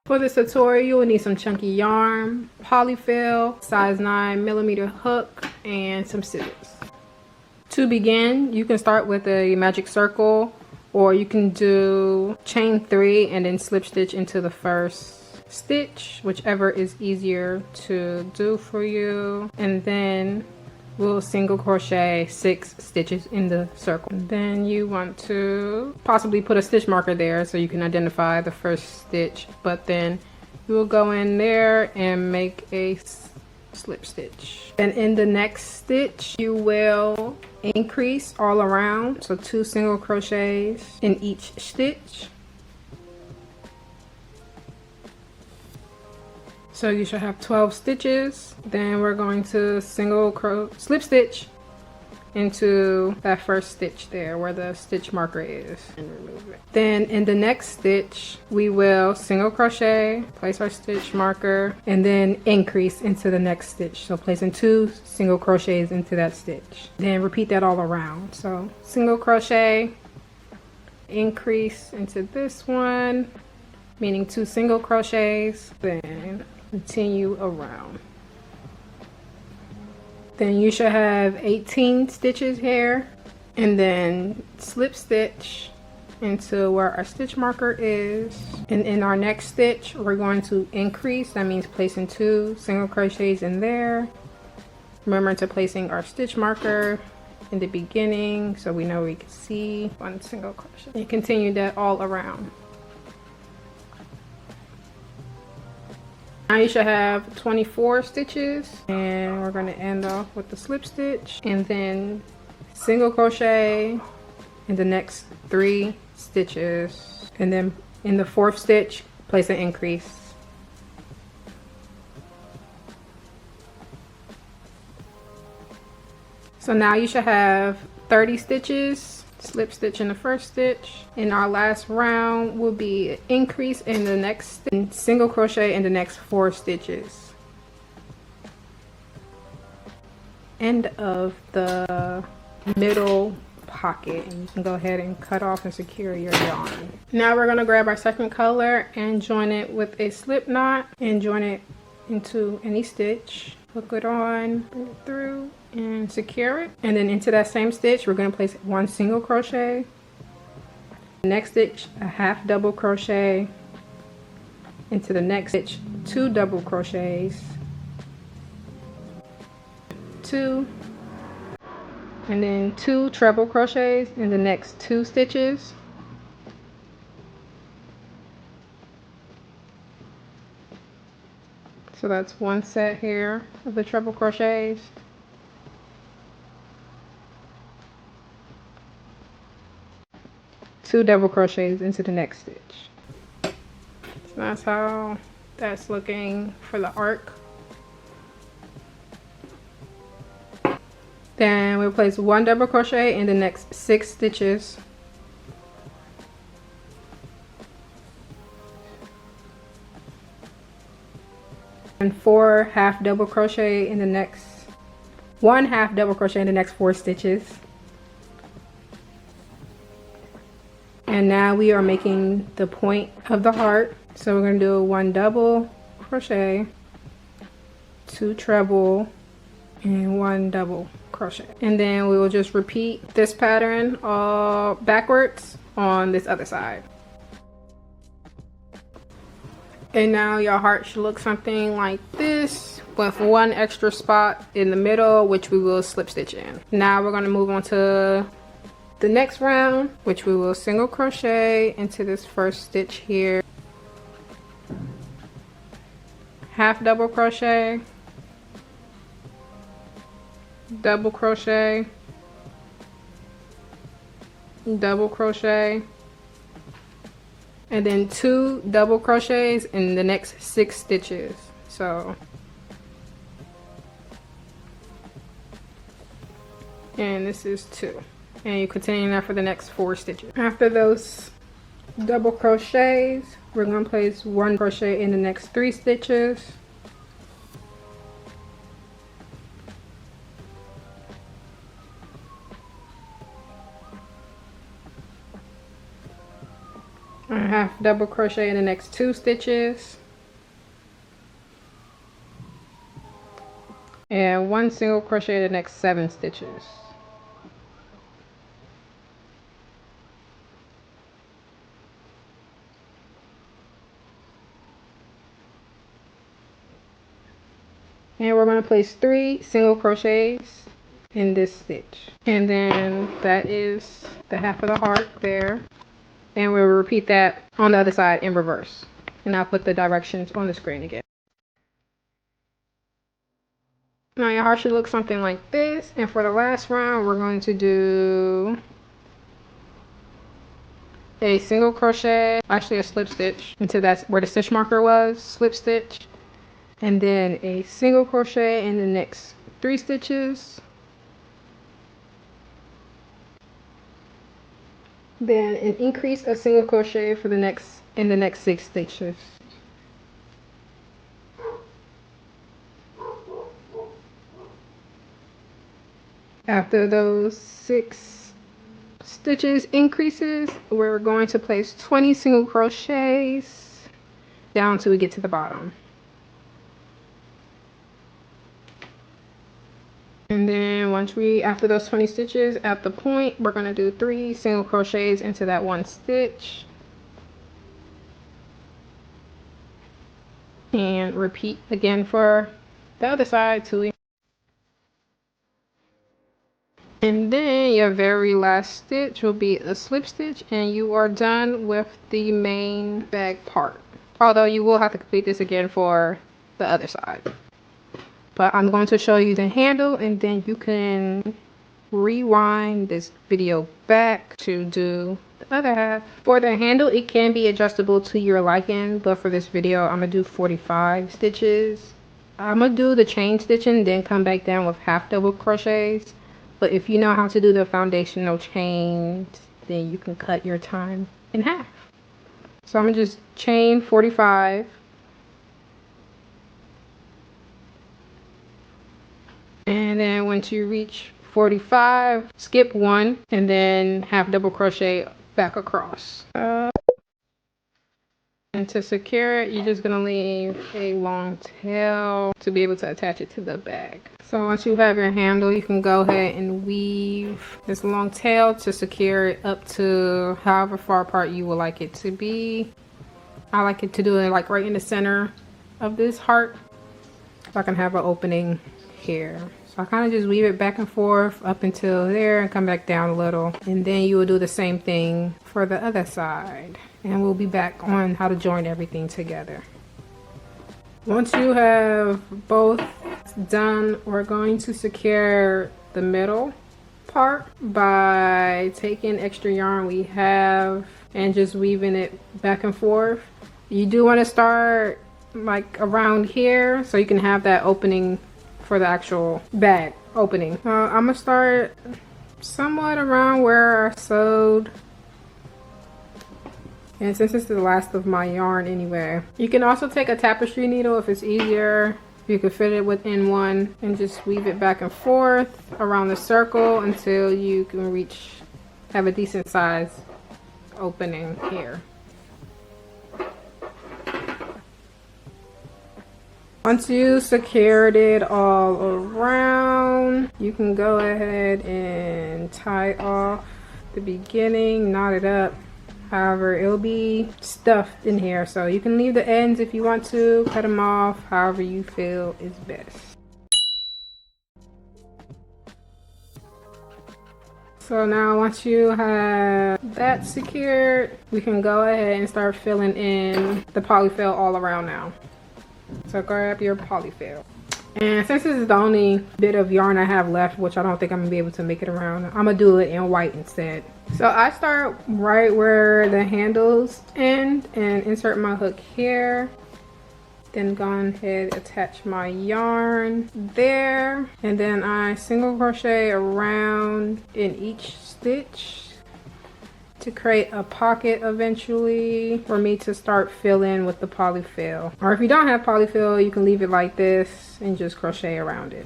For this tutorial, you will need some chunky yarn, polyfil, size 9mm hook, and some scissors. To begin, you can start with a magic circle, or you can do chain 3 and then slip stitch into the first stitch, whichever is easier to do for you. And then we'll single crochet 6 stitches in the circle. And then you want to possibly put a stitch marker there so you can identify the first stitch, but then you will go in there and make a slip stitch. And in the next stitch you will increase all around, so 2 single crochets in each stitch. So you should have 12 stitches. Then we're going to slip stitch into that first stitch there where the stitch marker is and remove it. Then in the next stitch we will single crochet, place our stitch marker, and then increase into the next stitch. So placing 2 single crochets into that stitch. Then repeat that all around. So single crochet, increase into this one, meaning 2 single crochets, then continue around. Then you should have 18 stitches here, and then slip stitch into where our stitch marker is. And in our next stitch we're going to increase. That means placing 2 single crochets in there. Remember to placing our stitch marker in the beginning so we know we can see 1 single crochet, and continue that all around. Now you should have 24 stitches, and we're going to end off with the slip stitch and then single crochet in the next 3 stitches, and then in the 4th stitch place an increase. So now you should have 30 stitches. Slip stitch in the first stitch. In our last round will be an increase in the next, and single crochet in the next 4 stitches. End of the middle pocket, and you can go ahead and cut off and secure your yarn. Now we're going to grab our second color and join it with a slip knot and join it into any stitch. Hook it on, bring it through, and secure it. And then into that same stitch we're going to place 1 single crochet. Next stitch a half double crochet. Into the next stitch 2 double crochets, 2, and then 2 treble crochets in the next 2 stitches. So that's 1 set here of the treble crochets. Two double crochets into the next stitch. So that's how that's looking for the arc. Then we'll place 1 double crochet in the next 6 stitches. And 4 half double crochet in the next 1 half double crochet in the next 4 stitches. And now we are making the point of the heart. So we're going to do 1 double crochet, 2 treble, and 1 double crochet. And then we will just repeat this pattern all backwards on this other side. And now your heart should look something like this, with 1 extra spot in the middle, which we will slip stitch in. Now we're going to move on to the next round, which we will single crochet into this first stitch here, half double crochet, double crochet, double crochet, and then 2 double crochets in the next 6 stitches. So, and this is 2, and you continue that for the next 4 stitches. After those double crochets, we're going to place 1 crochet in the next 3 stitches. I have double crochet in the next 2 stitches. And 1 single crochet in the next 7 stitches. And we're going to place 3 single crochets in this stitch. And then that is the half of the heart there. And we'll repeat that on the other side in reverse. And I'll put the directions on the screen again. Now your heart should look something like this. And for the last round, we're going to do a single crochet, actually a slip stitch, until that's where the stitch marker was, slip stitch. And then a single crochet in the next 3 stitches. Then an increase a single crochet for the next 6 stitches. After those 6 stitches increases, we're going to place 20 single crochets down until we get to the bottom. And then after those 20 stitches at the point, we're going to do 3 single crochets into that 1 stitch. And repeat again for the other side too. And then your very last stitch will be a slip stitch, and you are done with the main bag part. Although you will have to complete this again for the other side. But I'm going to show you the handle, and then you can rewind this video back to do the other half. For the handle, it can be adjustable to your liking, but for this video, I'm going to do 45 stitches. I'm going to do the chain stitching, then come back down with half double crochets. But if you know how to do the foundational chains, then you can cut your time in half. So I'm going to just chain 45. And then once you reach 45, skip 1 and then half double crochet back across. And to secure it, you're just going to leave a long tail to be able to attach it to the bag. So once you have your handle, you can go ahead and weave this long tail to secure it up to however far apart you would like it to be. I like it to do it like right in the center of this heart, so I can have an opening here. So I kind of just weave it back and forth up until there and come back down a little. And then you will do the same thing for the other side. And we'll be back on how to join everything together. Once you have both done, we're going to secure the middle part by taking extra yarn we have and just weaving it back and forth. You do want to start like around here so you can have that opening for the actual bag opening. I'm gonna start somewhat around where I sewed, and since it's the last of my yarn anyway, you can also take a tapestry needle if it's easier. You can fit it within one and just weave it back and forth around the circle until you can have a decent size opening here. Once you secured it all around, you can go ahead and tie off the beginning, knot it up. However, it'll be stuffed in here, so you can leave the ends if you want to, cut them off, however you feel is best. So now once you have that secured, we can go ahead and start filling in the polyfill all around now. So grab your polyfill. And since this is the only bit of yarn I have left, which I don't think I'm gonna be able to make it around, I'm gonna do it in white instead. So I start right where the handles end and insert my hook here. Then go ahead, attach my yarn there. And then I single crochet around in each stitch to create a pocket eventually for me to start filling with the polyfill. Or if you don't have polyfill, you can leave it like this and just crochet around it.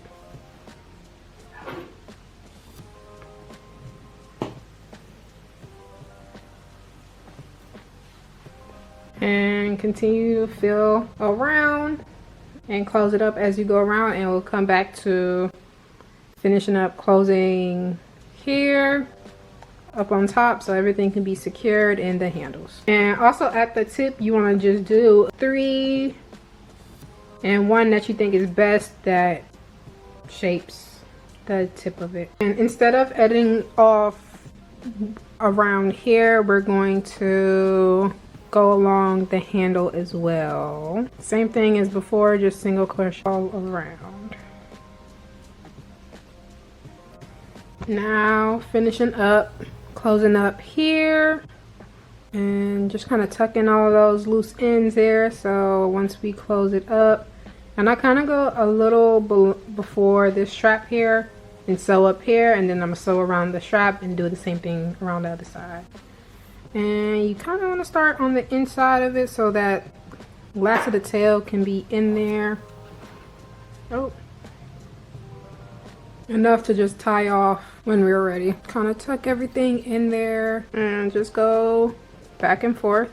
and continue to fill around and close it up as you go around, and we'll come back to finishing up closing here up on top so everything can be secured in the handles. And also at the tip, you want to just do 3 and one that you think is best that shapes the tip of it. And instead of editing off around here, we're going to go along the handle as well. Same thing as before, just single crochet all around. Now finishing up, closing up here, and just kind of tucking all of those loose ends there. So once we close it up, and I kind of go a little before this strap here and sew up here, and then I'm gonna sew around the strap and do the same thing around the other side. And you kind of want to start on the inside of it so that last of the tail can be in there. Oh, enough to just tie off when we're ready. Kind of tuck everything in there and just go back and forth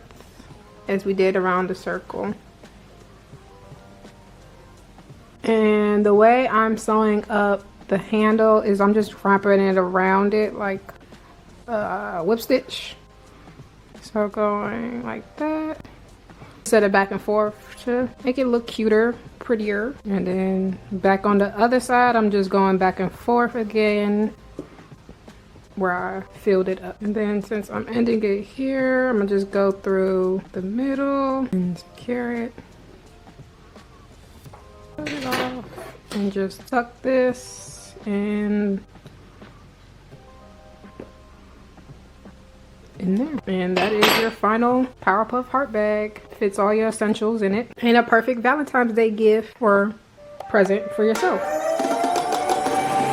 as we did around the circle. And the way I'm sewing up the handle is I'm just wrapping it around it like a whip stitch. So going like that. Set it back and forth to make it look cuter, prettier. And then back on the other side, I'm just going back and forth again where I filled it up. And then since I'm ending it here, I'm gonna just go through the middle and secure it. Put it off and just tuck this in there. And that is your final Power Puff heart bag. Fits all your essentials in it. And a perfect Valentine's Day gift or present for yourself.